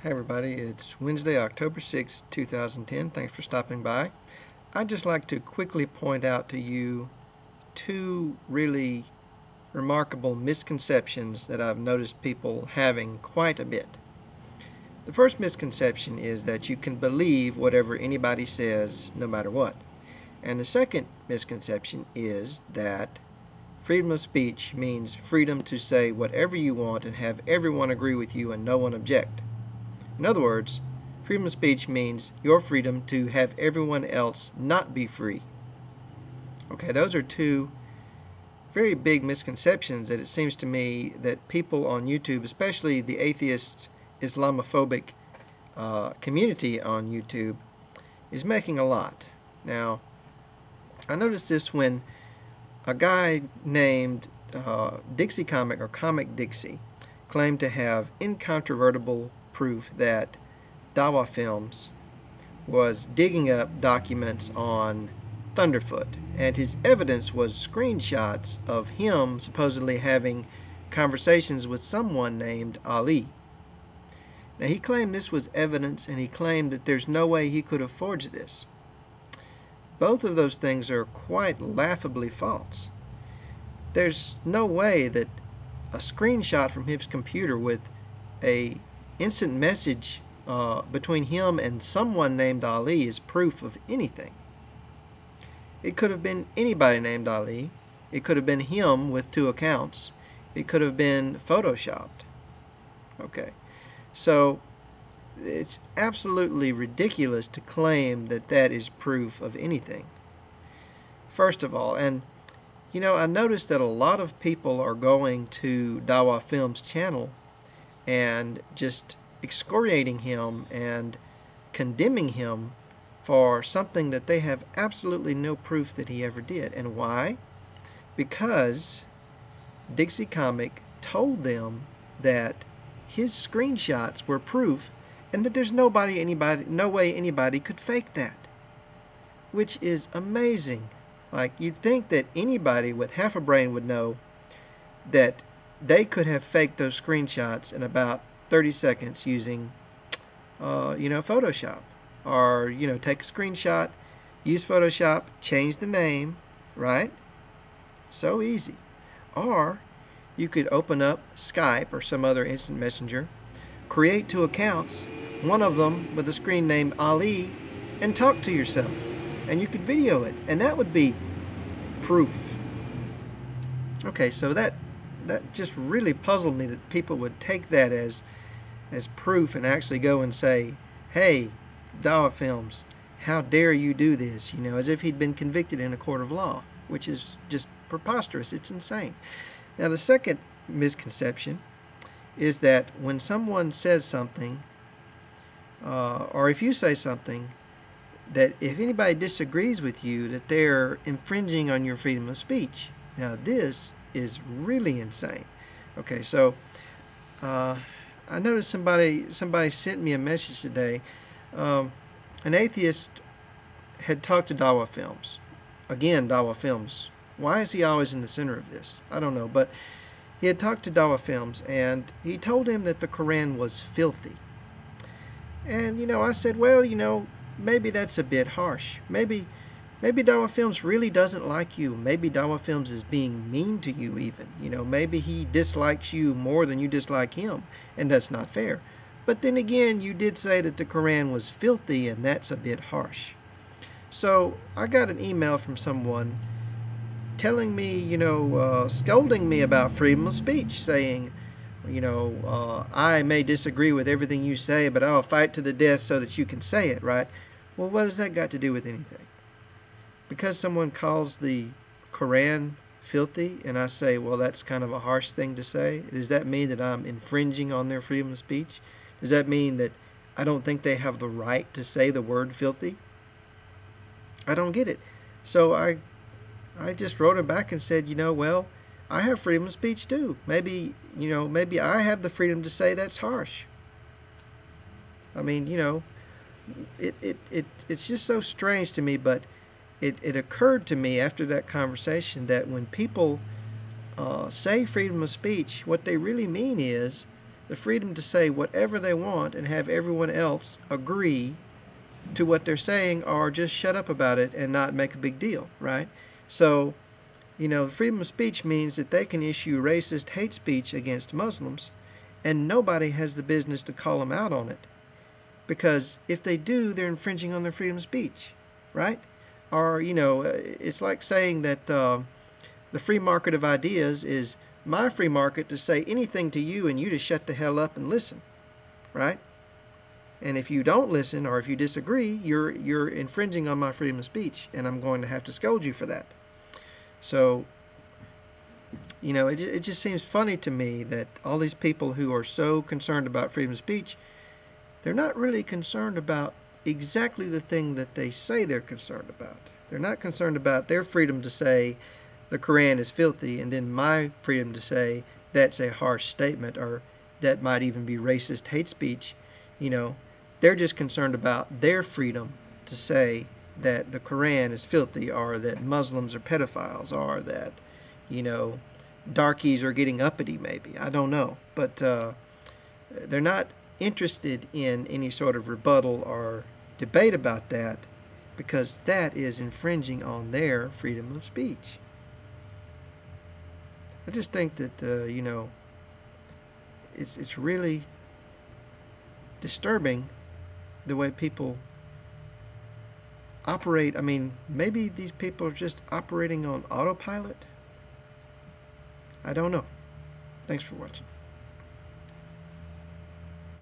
Hey everybody, it's Wednesday, October 6, 2010. Thanks for stopping by. I'd just like to quickly point out to you two really remarkable misconceptions that I've noticed people having quite a bit. The first misconception is that you can believe whatever anybody says no matter what. And the second misconception is that freedom of speech means freedom to say whatever you want and have everyone agree with you and no one object. In other words, freedom of speech means your freedom to have everyone else not be free. Okay, those are two very big misconceptions that it seems to me that people on YouTube, especially the atheist Islamophobic community on YouTube, is making a lot. Now, I noticed this when a guy named Dixie Comic or Comic Dixie claimed to have incontrovertible proof that Dawa Films was digging up documents on Thunderfoot, and his evidence was screenshots of him supposedly having conversations with someone named Ali. Now, he claimed this was evidence, and he claimed that there's no way he could have forged this. Both of those things are quite laughably false. There's no way that a screenshot from his computer with a instant message between him and someone named Ali is proof of anything. It could have been anybody named Ali. It could have been him with two accounts. It could have been photoshopped. Okay, so it's absolutely ridiculous to claim that that is proof of anything. First of all, and you know, I noticed that a lot of people are going to Dawa Films' channel and just excoriating him and condemning him for something that they have absolutely no proof that he ever did. And why? Because Dixie Comic told them that his screenshots were proof and that there's no way anybody could fake that, which is amazing. Like, you'd think that anybody with half a brain would know that they could have faked those screenshots in about 30 seconds using, Photoshop. Or, take a screenshot, use Photoshop, change the name, right? So easy. Or you could open up Skype or some other instant messenger, create two accounts, one of them with a screen named Ali, and talk to yourself. And you could video it, and that would be proof. Okay, so that just really puzzled me that people would take that as proof and actually go and say, hey, Dawa Films, how dare you do this? As if he'd been convicted in a court of law, which is just preposterous. It's insane. Now, the second misconception is that when someone says something, or if you say something, that if anybody disagrees with you, that they're infringing on your freedom of speech. Now, this is really insane. Okay, so I noticed somebody sent me a message today. An atheist had talked to Dawa Films. Again, Dawa Films. Why is he always in the center of this? I don't know, but he had talked to Dawa Films, and he told him that the Quran was filthy. And, I said, well, maybe that's a bit harsh. Maybe Dawa Films really doesn't like you. Maybe Dawa Films is being mean to you even. Maybe he dislikes you more than you dislike him, and that's not fair. But then again, you did say that the Quran was filthy, and that's a bit harsh. So I got an email from someone telling me, scolding me about freedom of speech, saying, I may disagree with everything you say, but I'll fight to the death so that you can say it, right? Well, what has that got to do with anything? Because someone calls the Quran filthy, and I say, well, that's kind of a harsh thing to say, does that mean that I'm infringing on their freedom of speech? Does that mean that I don't think they have the right to say the word filthy? I don't get it. So I just wrote him back and said, well, I have freedom of speech too. Maybe I have the freedom to say that's harsh. I mean, it's just so strange to me, but it occurred to me after that conversation that when people say freedom of speech, what they really mean is the freedom to say whatever they want and have everyone else agree to what they're saying or just shut up about it and not make a big deal, right? So, freedom of speech means that they can issue racist hate speech against Muslims and nobody has the business to call them out on it. Because if they do, they're infringing on their freedom of speech, right? Or, it's like saying that the free market of ideas is my free market to say anything to you and you to shut the hell up and listen, right? And if you don't listen or if you disagree, you're infringing on my freedom of speech, and I'm going to have to scold you for that. So, it just seems funny to me that all these people who are so concerned about freedom of speech, they're not really concerned about exactly the thing that they say they're concerned about. They're not concerned about their freedom to say the Quran is filthy and then my freedom to say that's a harsh statement or that might even be racist hate speech. They're just concerned about their freedom to say that the Quran is filthy or that Muslims are pedophiles or that, darkies are getting uppity maybe. I don't know. But they're not interested in any sort of rebuttal or debate about that because that is infringing on their freedom of speech. I just think that, it's really disturbing the way people operate. I mean, maybe these people are just operating on autopilot. I don't know. Thanks for watching.